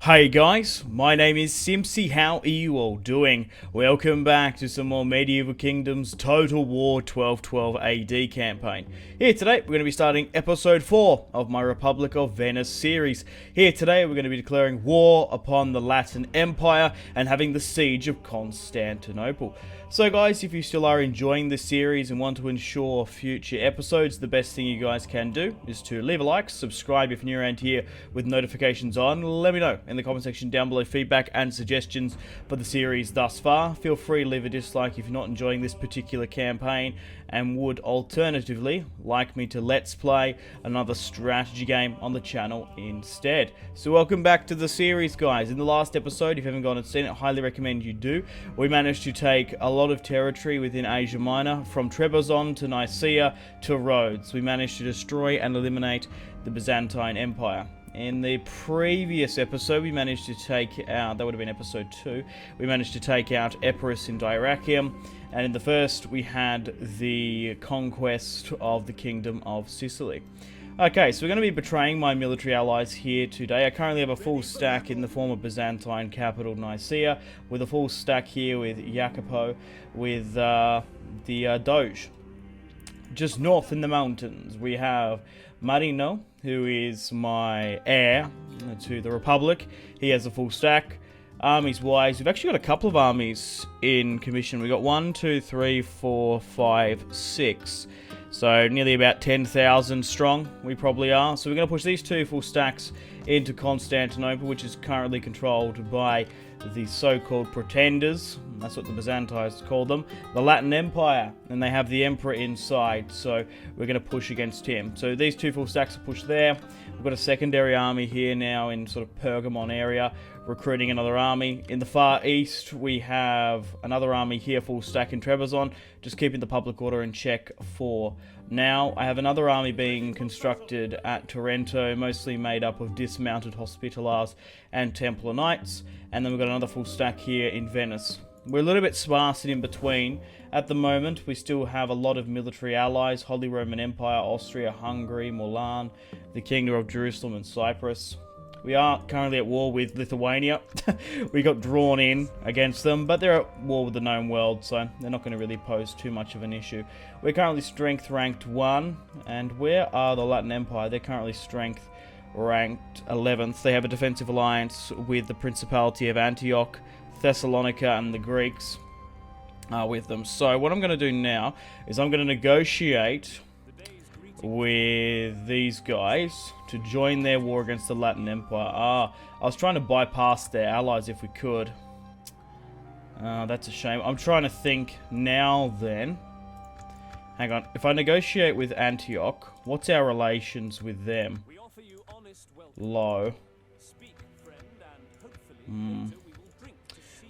Hey guys, my name is Simpzy. How are you all doing? Welcome back to some more Medieval Kingdoms Total War 1212 AD campaign. Here today, we're going to be starting episode 4 of my Republic of Venice series. Here today, we're going to be declaring war upon the Latin Empire and having the siege of Constantinople. So guys, if you still are enjoying this series and want to ensure future episodes, the best thing you guys can do is to leave a like, subscribe if you're new around here with notifications on. Let me know in the comment section down below feedback and suggestions for the series thus far. Feel free to leave a dislike if you're not enjoying this particular campaign and would alternatively like me to let's play another strategy game on the channel instead. So welcome back to the series, guys. In the last episode, if you haven't gone and seen it, I highly recommend you do. We managed to take a lot of territory within Asia Minor, from Trebizond to Nicaea to Rhodes. We managed to destroy and eliminate the Byzantine Empire. In the previous episode, we managed to take out, that would have been episode 2, we managed to take out Epirus in Dyrrhachium, and in the first, we had the conquest of the Kingdom of Sicily. Okay, so we're going to be betraying my military allies here today. I currently have a full stack in the former Byzantine capital, Nicaea, with a full stack here with Jacopo, with the Doge. Just north in the mountains, we have Marino, who is my heir to the Republic. He has a full stack. Armies-wise, we've actually got a couple of armies in commission. We've got 1, 2, 3, 4, 5, 6. So nearly about 10,000 strong, we probably are. So we're going to push these 2 full stacks into Constantinople, which is currently controlled by the so-called pretenders. That's what the Byzantines call them. The Latin Empire. And they have the Emperor inside. So we're going to push against him. So these 2 full stacks are pushed there. We've got a secondary army here now in sort of Pergamon area, recruiting another army. In the far east, we have another army here, full stack in Trebizond, just keeping the public order in check for now. I have another army being constructed at Taranto, mostly made up of dismounted Hospitallers and Templar Knights. And then we've got another full stack here in Venice. We're a little bit sparse in between. At the moment, we still have a lot of military allies: Holy Roman Empire, Austria, Hungary, Milan, the Kingdom of Jerusalem and Cyprus. We are currently at war with Lithuania. We got drawn in against them, but they're at war with the known world, so they're not going to really pose too much of an issue. We're currently strength ranked 1, and where are the Latin Empire? They're currently strength ranked 11th. They have a defensive alliance with the Principality of Antioch, Thessalonica, and the Greeks are with them. So what I'm going to do now is I'm going to negotiate with these guys to join their war against the Latin Empire. I was trying to bypass their allies if we could. That's a shame. I'm trying to think now then. Hang on. If I negotiate with Antioch, what's our relations with them? Low.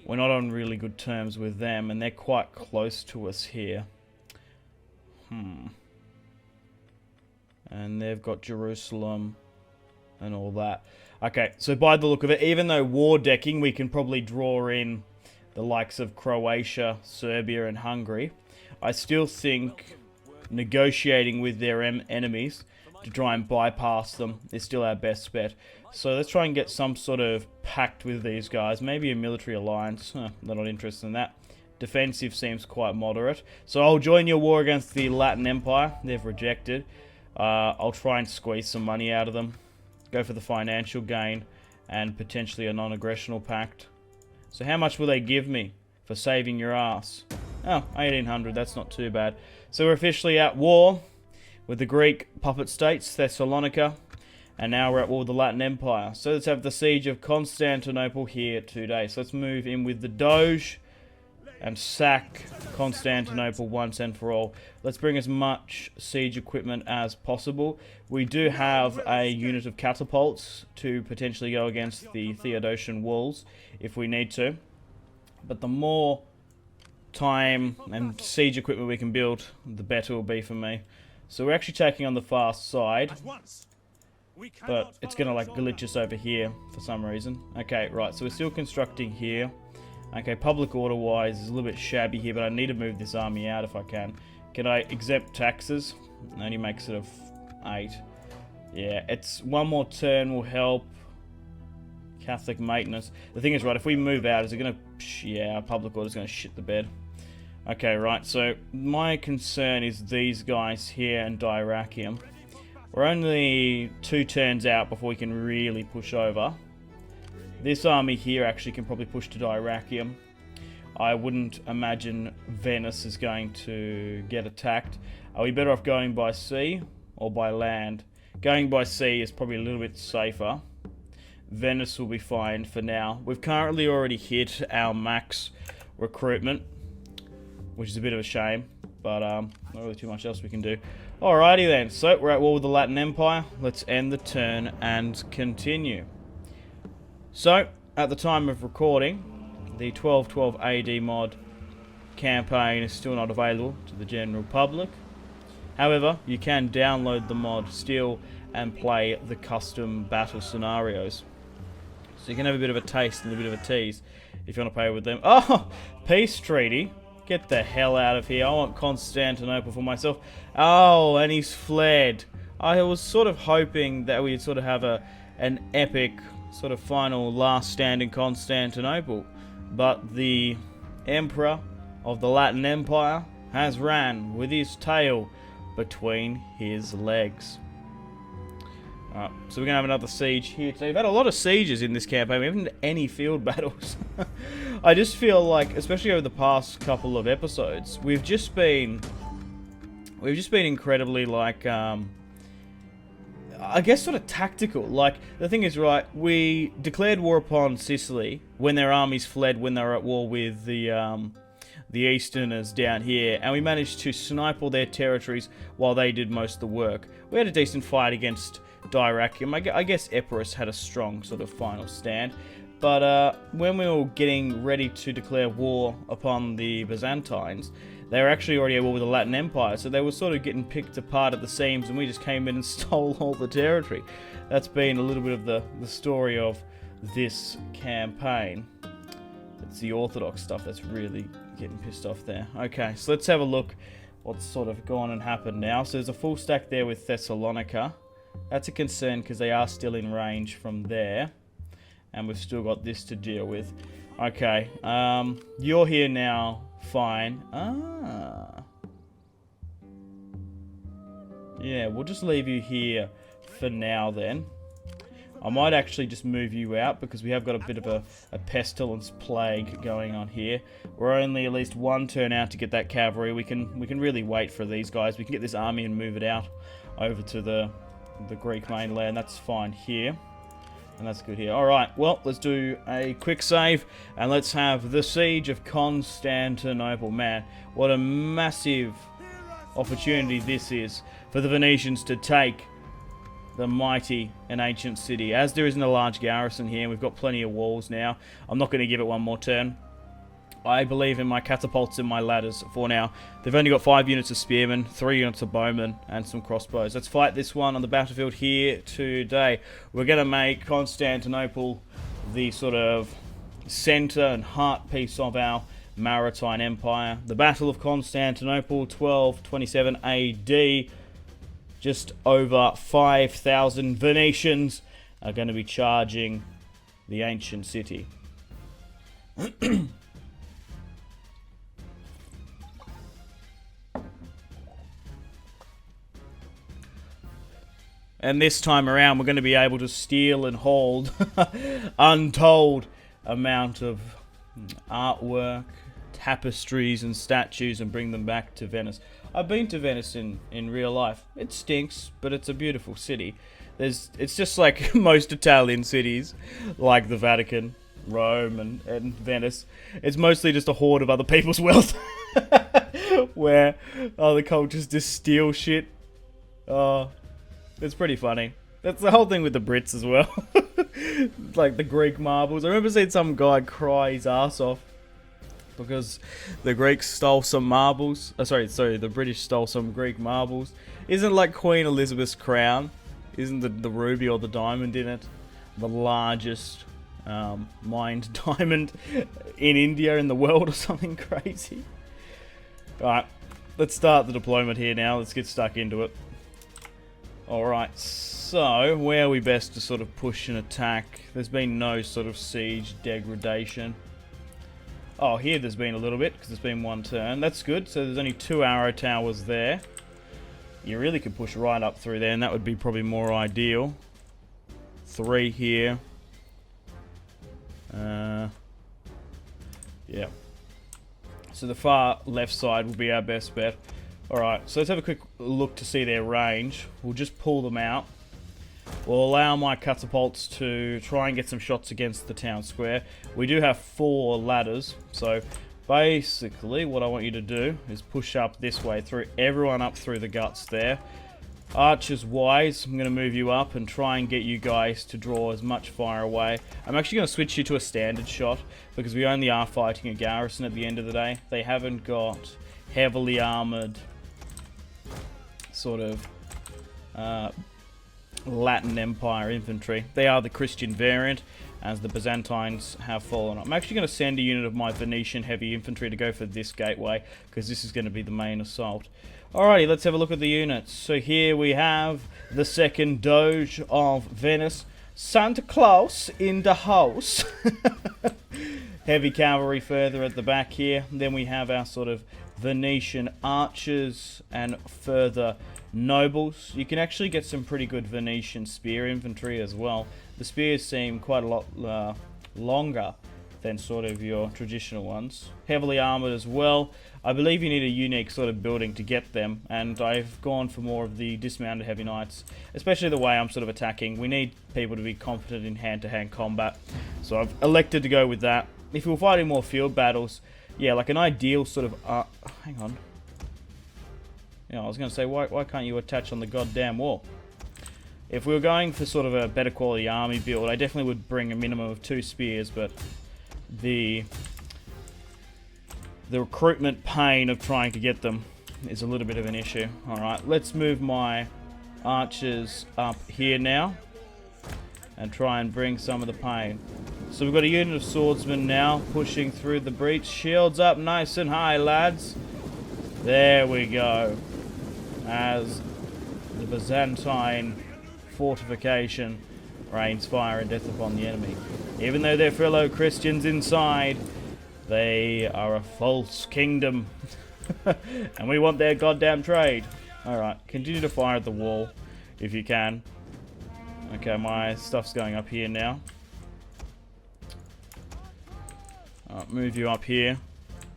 We're not on really good terms with them, and they're quite close to us here. And they've got Jerusalem and all that. Okay, so by the look of it, even though war decking, we can probably draw in the likes of Croatia, Serbia, and Hungary, I still think negotiating with their enemies to try and bypass them is still our best bet. So let's try and get some sort of pact with these guys. Maybe a military alliance. They're not interested in that. Defensive seems quite moderate. So I'll join your war against the Latin Empire. They've rejected. I'll try and squeeze some money out of them. Go for the financial gain and potentially a non-aggressional pact. So how much will they give me for saving your ass? Oh, 1800. That's not too bad. So we're officially at war with the Greek puppet states, Thessalonica, and now we're at war with the Latin Empire. So let's have the siege of Constantinople here today. So let's move in with the Doge and sack Constantinople once and for all. Let's bring as much siege equipment as possible. We do have a unit of catapults to potentially go against the Theodosian walls if we need to. But the more time and siege equipment we can build, the better it will be for me. So we're actually taking on the fast side, but it's going to like glitch us over here for some reason. Okay, right, so we're still constructing here. Okay, public order wise is a little bit shabby here, but I need to move this army out if I can. Can I exempt taxes? It only makes it 8. Yeah, it's one more turn will help. Catholic maintenance. The thing is, right, if we move out, is it going to... Yeah, our public order is going to shit the bed. Okay, right, so my concern is these guys here and Dyrrachium. We're only 2 turns out before we can really push over. This army here actually can probably push to Dyrrachium. I wouldn't imagine Venice is going to get attacked. Are we better off going by sea or by land? Going by sea is probably a little bit safer. Venice will be fine for now. We've currently already hit our max recruitment, which is a bit of a shame, but not really too much else we can do. Alrighty then, so we're at war with the Latin Empire. Let's end the turn and continue. So, at the time of recording, the 1212 AD mod campaign is still not available to the general public. However, you can download the mod still and play the custom battle scenarios. So you can have a bit of a taste and a bit of a tease if you want to play with them. Oh! Peace treaty. Get the hell out of here. I want Constantinople for myself. Oh, and he's fled. I was sort of hoping that we'd sort of have an epic sort of final last stand in Constantinople. But the Emperor of the Latin Empire has ran with his tail between his legs. Alright, so we're going to have another siege here today. We've had a lot of sieges in this campaign. We haven't had any field battles. I just feel like, especially over the past couple of episodes, we've just been incredibly, like, I guess sort of tactical. Like, the thing is, right, we declared war upon Sicily when their armies fled when they were at war with the Easterners down here, and we managed to snipe all their territories while they did most of the work. We had a decent fight against Dyrrachium. I guess Epirus had a strong sort of final stand, but when we were getting ready to declare war upon the Byzantines, they were actually already at war with the Latin Empire, so they were sort of getting picked apart at the seams, and we just came in and stole all the territory. That's been a little bit of the story of this campaign. It's the Orthodox stuff that's really getting pissed off there. Okay, so let's have a look what's sort of gone and happened now. So there's a full stack there with Thessalonica. That's a concern because they are still in range from there, and we've still got this to deal with. Okay, you're here now. Fine. Yeah, we'll just leave you here for now then. I might actually just move you out because we have got a bit of a pestilence plague going on here. We're only at least 1 turn out to get that cavalry. We can really wait for these guys. We can get this army and move it out over to the Greek mainland. That's fine here. And that's good here. Alright, well, let's do a quick save, and let's have the Siege of Constantinople. Man, what a massive opportunity this is for the Venetians to take the mighty and ancient city. As there isn't a large garrison here, we've got plenty of walls now. I'm not going to give it one more turn. I believe in my catapults and my ladders for now. They've only got 5 units of spearmen, 3 units of bowmen, and some crossbows. Let's fight this one on the battlefield here today. We're going to make Constantinople the sort of center and heart piece of our maritime empire. The Battle of Constantinople, 1227 AD. Just over 5,000 Venetians are going to be charging the ancient city. And this time around, we're going to be able to steal and hold untold amount of artwork, tapestries and statues and bring them back to Venice. I've been to Venice in real life. It stinks, but it's a beautiful city. It's just like most Italian cities, like the Vatican, Rome and Venice. It's mostly just a hoard of other people's wealth, where other cultures just steal shit. It's pretty funny. That's the whole thing with the Brits as well. Like the Greek marbles. I remember seeing some guy cry his ass off because the Greeks stole some marbles. Sorry, the British stole some Greek marbles. Isn't like Queen Elizabeth's crown? Isn't the ruby or the diamond in it the largest mined diamond in India in the world or something crazy? Alright, let's start the deployment here now. Let's get stuck into it. Alright, so where are we best to sort of push and attack? There's been no sort of siege degradation. Oh, here there's been a little bit, because there's been one turn. That's good, so there's only 2 arrow towers there. You really could push right up through there, and that would be probably more ideal. 3 here. Yeah. So the far left side will be our best bet. Alright, so let's have a quick look to see their range. We'll just pull them out. We'll allow my catapults to try and get some shots against the town square. We do have 4 ladders, so basically what I want you to do is push up this way, through everyone up through the guts there. Archers wise, I'm going to move you up and try and get you guys to draw as much fire away. I'm actually going to switch you to a standard shot because we only are fighting a garrison at the end of the day. They haven't got heavily armored sort of Latin Empire infantry. They are the Christian variant, as the Byzantines have fallen. I'm actually going to send a unit of my Venetian heavy infantry to go for this gateway, because this is going to be the main assault. Alrighty, let's have a look at the units. So here we have the second Doge of Venice, Santa Claus in the house. Heavy cavalry further at the back here. Then we have our sort of Venetian archers and further nobles. You can actually get some pretty good Venetian spear infantry as well. The spears seem quite a lot longer than sort of your traditional ones. Heavily armored as well. I believe you need a unique sort of building to get them, and I've gone for more of the dismounted heavy knights, especially the way I'm sort of attacking. We need people to be competent in hand-to-hand combat, so I've elected to go with that. If we were fighting more field battles, yeah, like an ideal sort of... hang on. You know, I was going to say, why can't you attach on the goddamn wall? If we were going for sort of a better quality army build, I definitely would bring a minimum of 2 spears, but the recruitment pain of trying to get them is a little bit of an issue. Alright, let's move my archers up here now and try and bring some of the pain. So we've got a unit of swordsmen now pushing through the breach. Shields up nice and high, lads. There we go. As the Byzantine fortification rains fire and death upon the enemy. Even though they're fellow Christians inside, they are a false kingdom. And we want their goddamn trade. Alright, continue to fire at the wall if you can. Okay, my stuff's going up here now. Move you up here.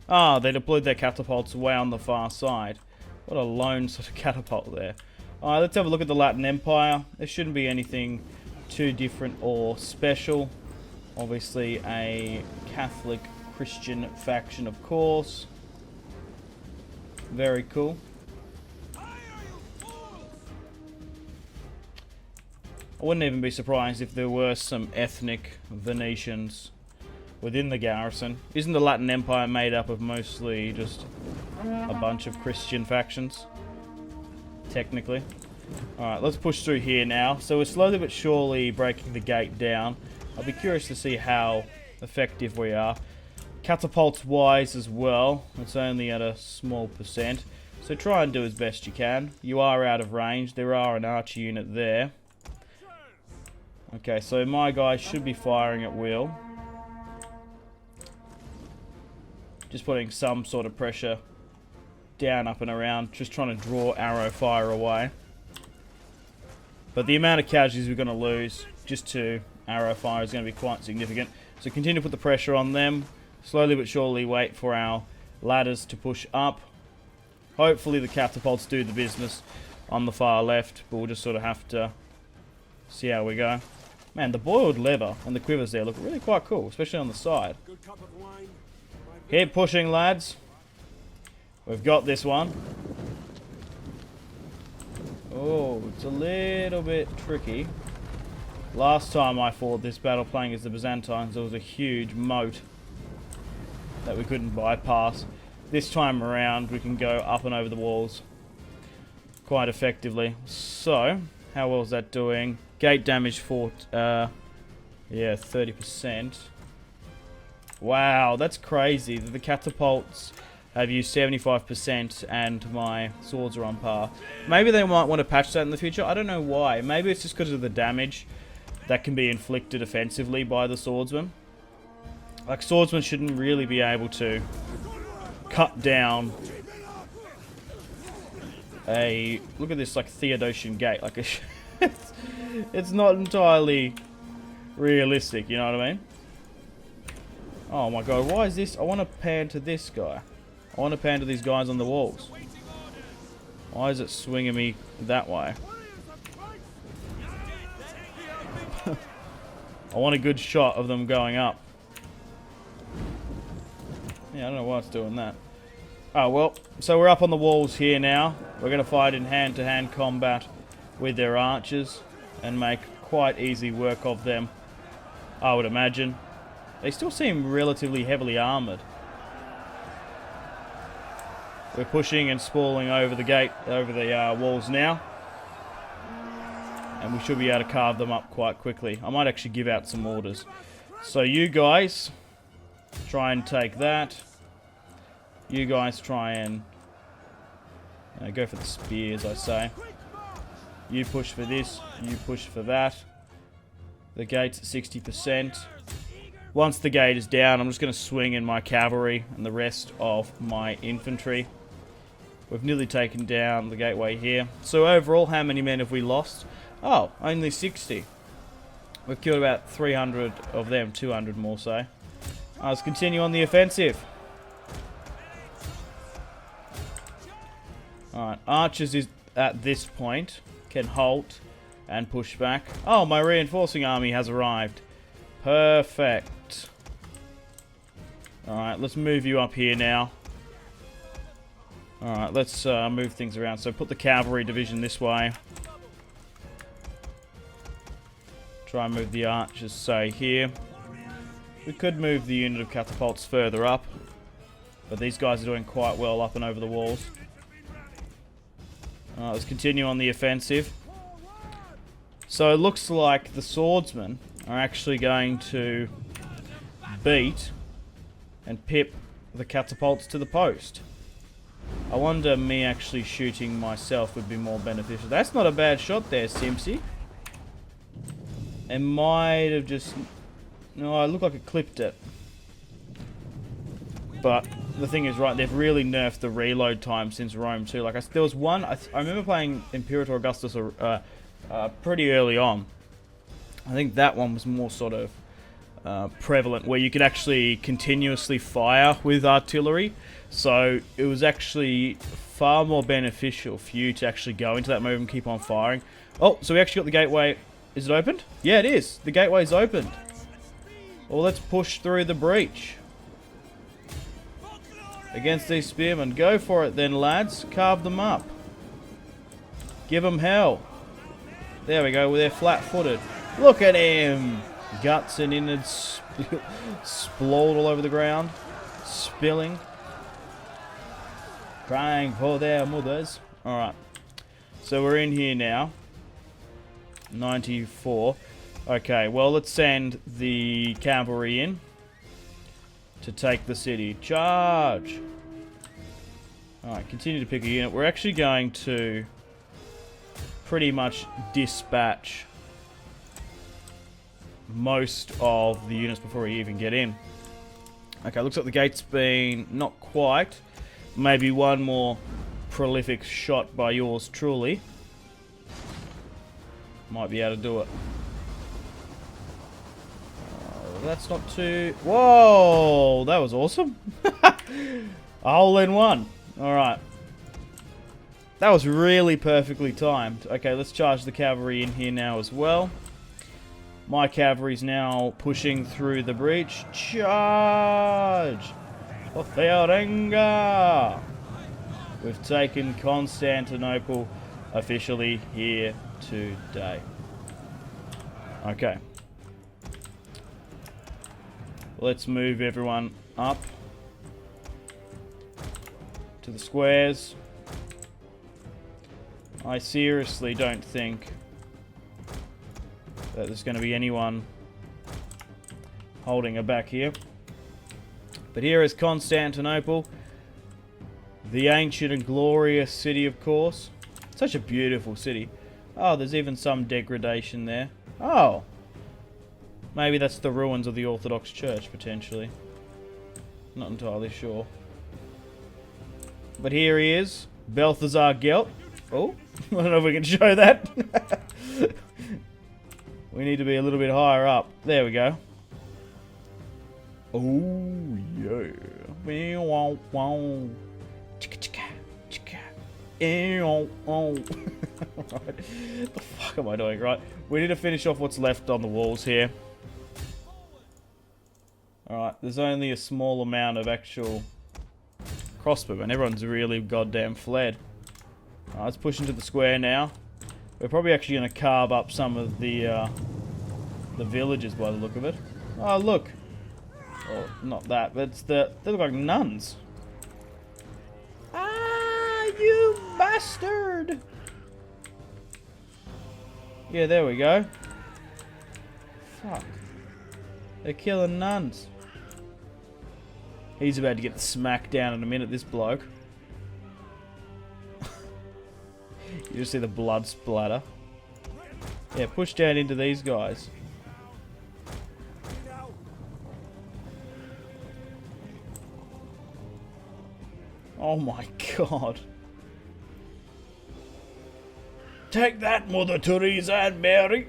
Ah, they deployed their catapults way on the far side. What a lone sort of catapult there. Alright, let's have a look at the Latin Empire. There shouldn't be anything too different or special. Obviously a Catholic Christian faction, of course. Very cool. I wouldn't even be surprised if there were some ethnic Venetians within the garrison. Isn't the Latin Empire made up of mostly just a bunch of Christian factions? Technically. Alright, let's push through here now. So we're slowly but surely breaking the gate down. I'll be curious to see how effective we are. Catapults wise as well, it's only at a small percent. So try and do as best you can. You are out of range. There are an archer unit there. Okay, so my guys should be firing at will. Just putting some sort of pressure down, up and around. Just trying to draw arrow fire away. But the amount of casualties we're going to lose just to arrow fire is going to be quite significant. So continue to put the pressure on them. Slowly but surely wait for our ladders to push up. Hopefully the catapults do the business on the far left. But we'll just sort of have to see how we go. Man, the boiled leather and the quivers there look really quite cool. Especially on the side. Keep pushing, lads. We've got this one. Oh, it's a little bit tricky. Last time I fought this battle playing as the Byzantines, there was a huge moat that we couldn't bypass. This time around, we can go up and over the walls quite effectively. So, how well is that doing? Gate damage for, yeah, 30%. Wow, that's crazy. The catapults have used 75% and my swords are on par. Maybe they might want to patch that in the future. I don't know why. Maybe it's just because of the damage that can be inflicted offensively by the swordsman. Like, swordsmen shouldn't really be able to cut down a... Look at this, like, Theodosian gate. Like, it's not entirely realistic, you know what I mean? Oh my god, why is this? I want to pan to this guy. I want to pan to these guys on the walls. Why is it swinging me that way? I want a good shot of them going up. Yeah, I don't know why it's doing that. Oh, well, so we're up on the walls here now. We're going to fight in hand-to-hand combat with their archers and make quite easy work of them, I would imagine. They still seem relatively heavily armoured. We're pushing and spalling over the gate, over the walls now. And we should be able to carve them up quite quickly. I might actually give out some orders. So you guys try and take that. You guys try and go for the spears, I say. You push for this. You push for that. The gate's at 60%. Once the gate is down, I'm just going to swing in my cavalry and the rest of my infantry. We've nearly taken down the gateway here. So overall, how many men have we lost? Oh, only 60. We've killed about 300 of them, 200 more so. Let's continue on the offensive. Alright, archers is at this point can halt and push back. Oh, my reinforcing army has arrived. Perfect. Alright, let's move you up here now. Alright, let's move things around. So put the cavalry division this way. Try and move the archers, say, here. We could move the unit of catapults further up. But these guys are doing quite well up and over the walls. Let's continue on the offensive. So it looks like the swordsmen are actually going to beat and pip the catapults to the post. I wonder me actually shooting myself would be more beneficial. That's not a bad shot there, Simpzy. It might have just... No, it looked like it clipped it. But the thing is, right, they've really nerfed the reload time since Rome too. Like, there was one... I remember playing Imperator Augustus pretty early on. I think that one was more sort of prevalent, where you could actually continuously fire with artillery. So it was actually far more beneficial for you to actually go into that move and keep on firing. Oh, so we actually got the gateway. Is it opened? Yeah, it is. The gateway's opened. Well, let's push through the breach. Against these spearmen. Go for it then, lads. Carve them up. Give them hell. There we go. They're flat-footed. Look at him. Guts and innards splawed all over the ground. Spilling. Crying for their mothers. Alright. So we're in here now. 94. Okay, well, let's send the cavalry in to take the city. Charge! Alright, continue to pick a unit. We're actually going to pretty much dispatch most of the units before we even get in. Okay, looks like the gate's been not quite. Maybe one more prolific shot by yours truly. Might be able to do it. That's not too... Whoa! That was awesome. A hole in one. Alright. That was really perfectly timed. Okay, let's charge the cavalry in here now as well. My cavalry's now pushing through the breach. Charge! For Theorenga! We've taken Constantinople officially here today. Okay. Let's move everyone up to the squares. I seriously don't think that there's going to be anyone holding her back here. But here is Constantinople. The ancient and glorious city, of course. Such a beautiful city. Oh, there's even some degradation there. Oh. Maybe that's the ruins of the Orthodox Church, potentially. Not entirely sure. But here he is. Balthazar Gelt. Oh, I don't know if we can show that. We need to be a little bit higher up. There we go. Oh, yeah. Right. The fuck am I doing? Right. We need to finish off what's left on the walls here. Alright, there's only a small amount of actual crossbow, and everyone's really goddamn fled. Alright, let's push into the square now. We're probably actually going to carve up some of the villages by the look of it. Oh, look! Oh, not that, but it's they look like nuns. Ah, you bastard! Yeah, there we go. Fuck. They're killing nuns. He's about to get smacked down in a minute, this bloke. You just see the blood splatter. Yeah, push down into these guys. Oh my god. Take that, Mother Teresa and Mary!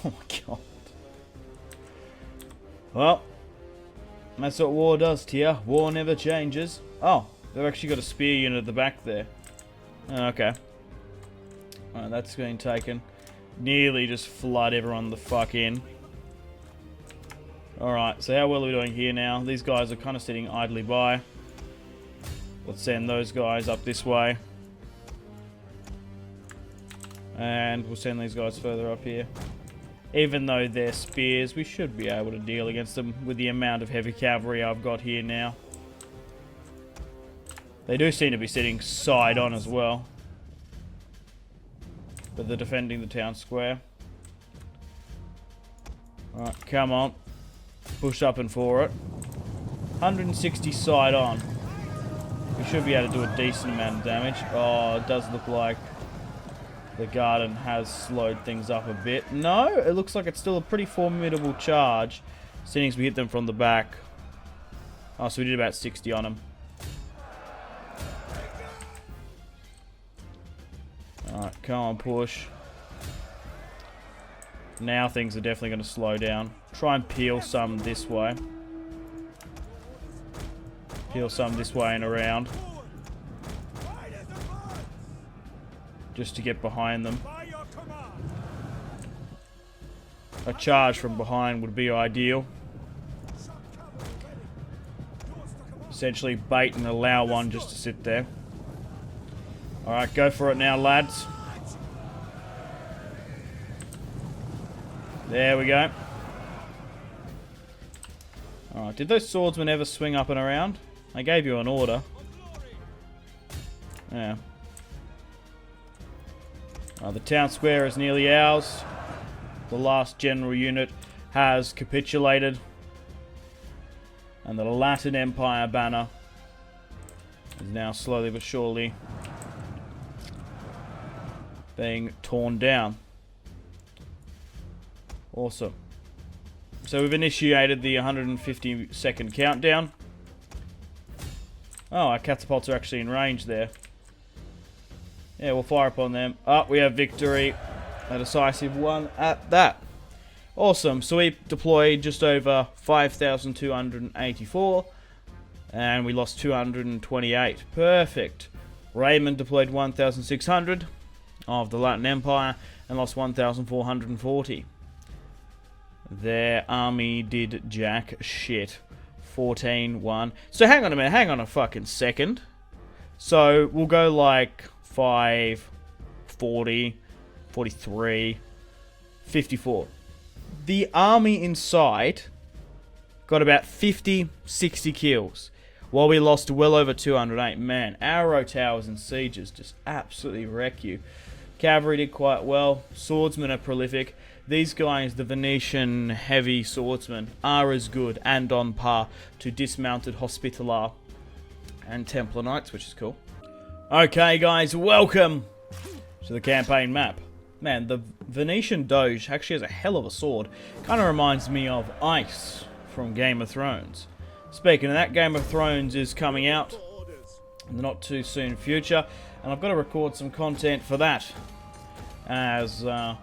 Oh my god. Well, that's what war does to you. War never changes. Oh, they've actually got a spear unit at the back there. Oh, okay. Alright, that's been taken. Nearly just flood everyone the fuck in. Alright, so how well are we doing here now? These guys are kind of sitting idly by. Let's send those guys up this way. And we'll send these guys further up here. Even though they're spears, we should be able to deal against them with the amount of heavy cavalry I've got here now. They do seem to be sitting side on as well. But they're defending the town square. Alright, come on. Push up and for it. 160 side on. We should be able to do a decent amount of damage. Oh, it does look like the garden has slowed things up a bit. No, it looks like it's still a pretty formidable charge, seeing as we hit them from the back. Oh, so we did about 60 on them. Alright, come on, push. Now things are definitely going to slow down. Try and peel some this way. Peel some this way and around. Just to get behind them. A charge from behind would be ideal. Essentially bait and allow one just to sit there. Alright, go for it now, lads. There we go. Alright, did those swordsmen ever swing up and around? I gave you an order. Yeah. The town square is nearly ours. The last general unit has capitulated. And the Latin Empire banner is now slowly but surely being torn down. Awesome. So we've initiated the 150-second countdown. Oh, our catapults are actually in range there. Yeah, we'll fire upon them. Oh, we have victory. A decisive one at that. Awesome. So we deployed just over 5,284. And we lost 228. Perfect. Raymond deployed 1,600 of the Latin Empire and lost 1,440. Their army did jack shit. 14-1. So hang on a minute. Hang on a fucking second. So we'll go like 5, 40, 43, 54. The army inside got about 50, 60 kills, while we lost well over 208. Man, arrow towers and sieges just absolutely wreck you. Cavalry did quite well. Swordsmen are prolific. These guys, the Venetian heavy swordsmen, are as good and on par to dismounted Hospitaller and Templar Knights, which is cool. Okay, guys, welcome to the campaign map. Man, the Venetian Doge actually has a hell of a sword. Kind of reminds me of Ice from Game of Thrones. Speaking of that, Game of Thrones is coming out in the not too soon future, and I've got to record some content for that, as the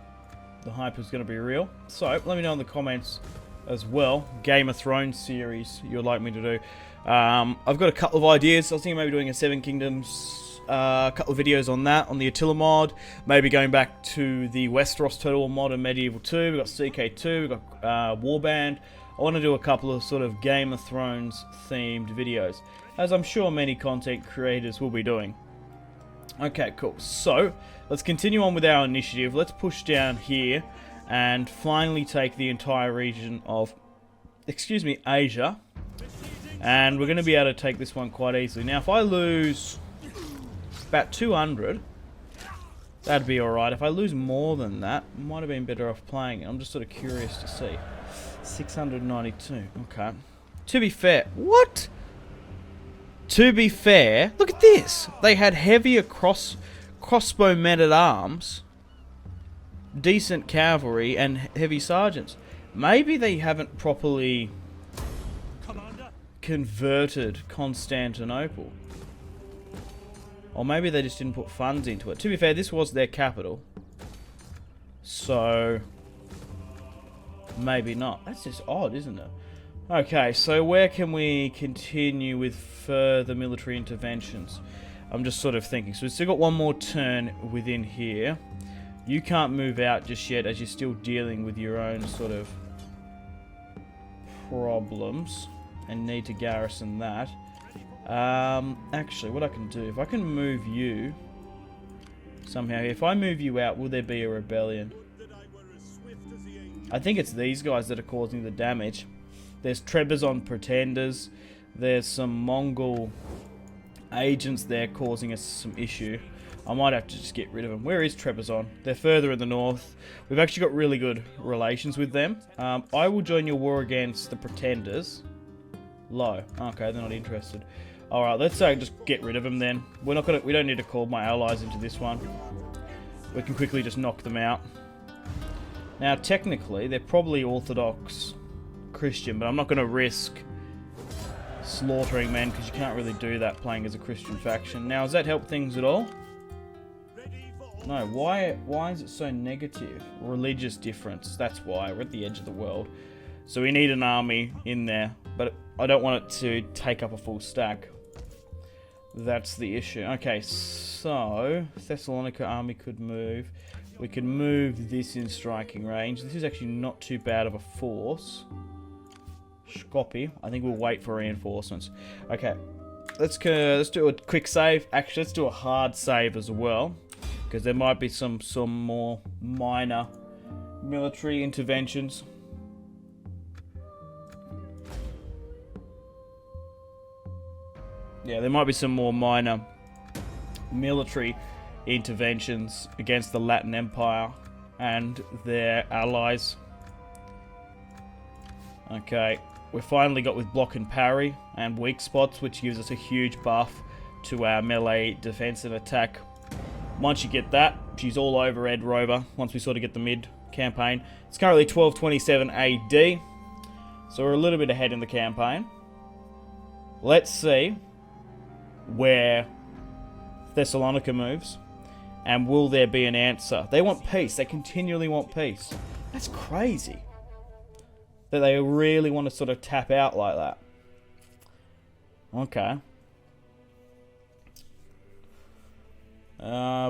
hype is going to be real. So let me know in the comments as well, Game of Thrones series you'd like me to do. I've got a couple of ideas. I was thinking maybe doing a Seven Kingdoms, a couple of videos on that, on the Attila mod, maybe going back to the Westeros Total War mod and Medieval 2, we've got CK2, we've got Warband. I want to do a couple of sort of Game of Thrones themed videos, as I'm sure many content creators will be doing. Okay, cool. So, let's continue on with our initiative. Let's push down here and finally take the entire region of, Asia. And we're going to be able to take this one quite easily. Now, if I lose about 200, that'd be alright. If I lose more than that, I might have been better off playing it. I'm just sort of curious to see. 692. Okay. To be fair, what? To be fair, look at this. They had heavier crossbow men at arms, decent cavalry, and heavy sergeants. Maybe they haven't properly converted Constantinople. Or maybe they just didn't put funds into it. To be fair, this was their capital. So, maybe not. That's just odd, isn't it? Okay, so where can we continue with further military interventions? I'm just sort of thinking. So we've still got one more turn within here. You can't move out just yet, as you're still dealing with your own sort of problems and need to garrison that. Actually, what I can do, if I can move you somehow, if I move you out, will there be a rebellion? I think it's these guys that are causing the damage. There's Trebizond pretenders. There's some Mongol agents there causing us some issue. I might have to just get rid of them. Where is Trebizond? They're further in the north. We've actually got really good relations with them. I will join your war against the pretenders. Low. Okay, they're not interested. Alright, let's just get rid of them then. We don't need to call my allies into this one. We can quickly just knock them out. Now, technically, they're probably Orthodox Christian, but I'm not going to risk slaughtering men, because you can't really do that playing as a Christian faction. Now, does that help things at all? No, why is it so negative? Religious difference, that's why. We're at the edge of the world. So we need an army in there, but I don't want it to take up a full stack. That's the issue. Okay, so Thessalonica army could move. We could move this in striking range. This is actually not too bad of a force. Skopje. I think we'll wait for reinforcements. Okay, let's do a quick save. Actually, let's do a hard save as well, because there might be some more minor military interventions. Yeah, there might be some more minor military interventions against the Latin Empire and their allies. Okay, we finally got with block and parry and weak spots, which gives us a huge buff to our melee defense and attack. Once you get that, she's all over Ed Rover, once we sort of get the mid-campaign. It's currently 1227 AD, so we're a little bit ahead in the campaign. Let's see where Thessalonica moves, and will there be an answer? They want peace. They continually want peace. That's crazy that they really want to sort of tap out like that. Okay.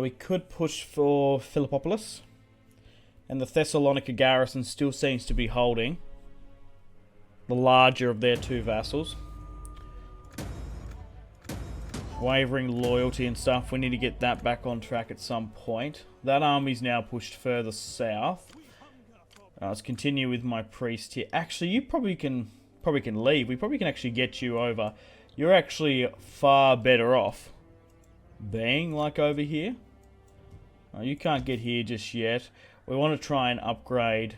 We could push for Philippopolis, and the Thessalonica garrison still seems to be holding the larger of their two vassals. Wavering loyalty and stuff. We need to get that back on track at some point. That army's now pushed further south. Let's continue with my priest here. Actually, you probably can leave. We probably can actually get you over. You're actually far better off being like over here. You can't get here just yet. We want to try and upgrade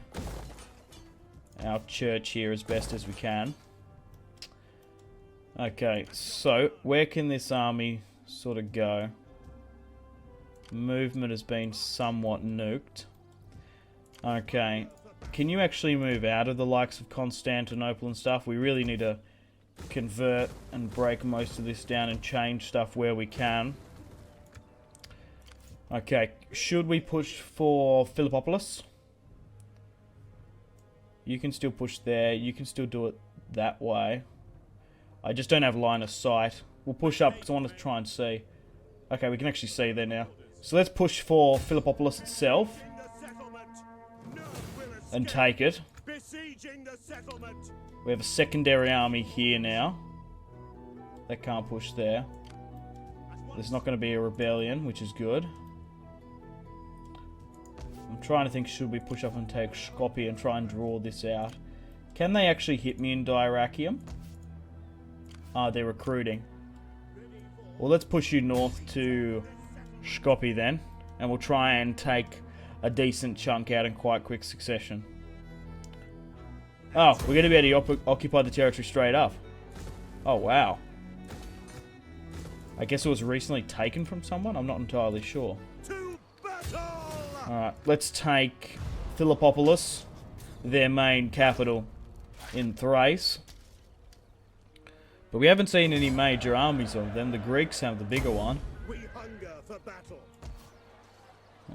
our church here as best as we can. Okay, so where can this army sort of go? Movement has been somewhat nuked. Okay, can you actually move out of the likes of Constantinople and stuff? We really need to convert and break most of this down and change stuff where we can. Okay, should we push for Philippopolis? You can still push there. You can still do it that way. I just don't have line of sight. We'll push up because I want to try and see. Okay, we can actually see there now. So let's push for Philippopolis itself. And take it. We have a secondary army here now. They can't push there. There's not going to be a rebellion, which is good. I'm trying to think, should we push up and take Skopje and try and draw this out? Can they actually hit me in Dyrrachium? Ah, they're recruiting. Well, let's push you north to Skopje then. And we'll try and take a decent chunk out in quite quick succession. Oh, we're going to be able to occupy the territory straight up. Oh, wow. I guess it was recently taken from someone? I'm not entirely sure. Alright, let's take Philippopolis, their main capital in Thrace. But we haven't seen any major armies of them. The Greeks have the bigger one. We hunger for battle.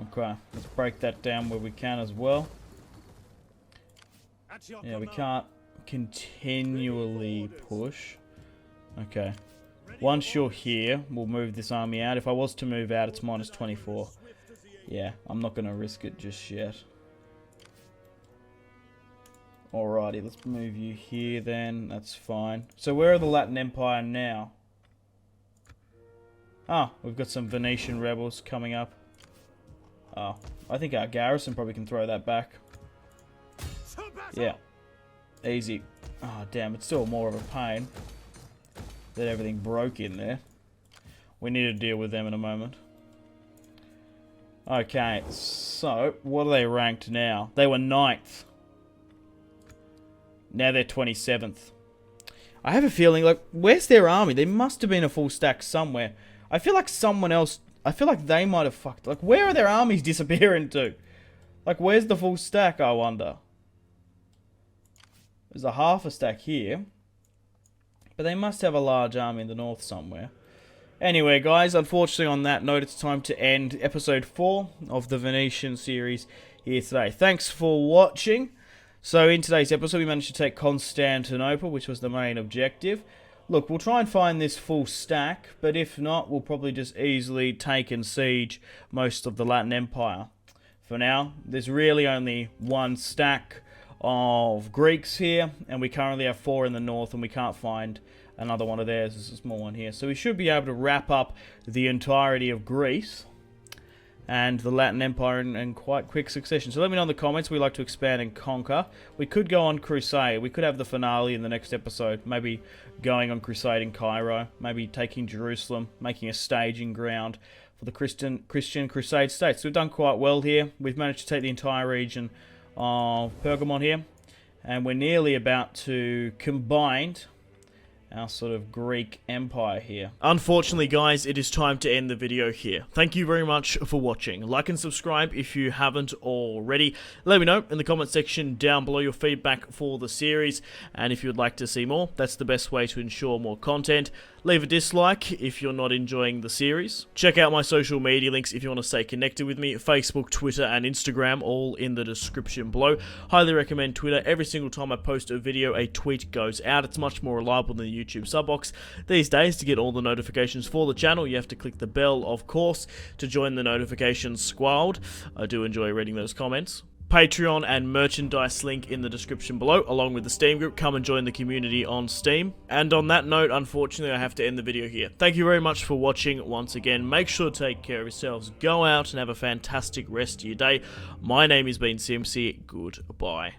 Okay, let's break that down where we can as well. Yeah, we can't continually push. Okay. Once you're here, we'll move this army out. If I was to move out, it's minus 24. Yeah, I'm not going to risk it just yet. Alrighty, let's move you here then. That's fine. So where are the Latin Empire now? Ah, we've got some Venetian rebels coming up. Oh, I think our garrison probably can throw that back. Yeah. Easy. Oh, damn, it's still more of a pain that everything broke in there. We need to deal with them in a moment. Okay, so what are they ranked now? They were 9th. Now they're 27th. I have a feeling, like, where's their army? They must have been a full stack somewhere. I feel like someone else... I feel like they might have fucked... Like, where are their armies disappearing to? Like, where's the full stack, I wonder? There's a half a stack here. But they must have a large army in the north somewhere. Anyway, guys, unfortunately on that note, it's time to end episode 4 of the Venetian series here today. Thanks for watching. So in today's episode, we managed to take Constantinople, which was the main objective. Look, we'll try and find this full stack, but if not, we'll probably just easily take and siege most of the Latin Empire. For now, there's really only one stack of Greeks here, and we currently have 4 in the north, and we can't find another one of theirs. There's a small one here. So we should be able to wrap up the entirety of Greece and the Latin Empire in quite quick succession. So let me know in the comments. We like to expand and conquer. We could go on crusade. We could have the finale in the next episode. Maybe going on crusade in Cairo. Maybe taking Jerusalem. Making a staging ground for the Christian crusade states. So we've done quite well here. We've managed to take the entire region of Pergamon here. And we're nearly about to combine our sort of Greek empire here. Unfortunately, guys, it is time to end the video here. Thank you very much for watching. Like and subscribe if you haven't already. Let me know in the comment section down below your feedback for the series, and if you would like to see more, that's the best way to ensure more content. Leave a dislike if you're not enjoying the series. Check out my social media links if you want to stay connected with me. Facebook, Twitter, and Instagram, all in the description below. Highly recommend Twitter. Every single time I post a video, a tweet goes out. It's much more reliable than the YouTube sub box. These days, to get all the notifications for the channel, you have to click the bell, of course, to join the notifications squad. I do enjoy reading those comments. Patreon and merchandise link in the description below, along with the Steam group. Come and join the community on Steam. And on that note, unfortunately, I have to end the video here. Thank you very much for watching once again. Make sure to take care of yourselves. Go out and have a fantastic rest of your day. My name has been Simpzy. Goodbye.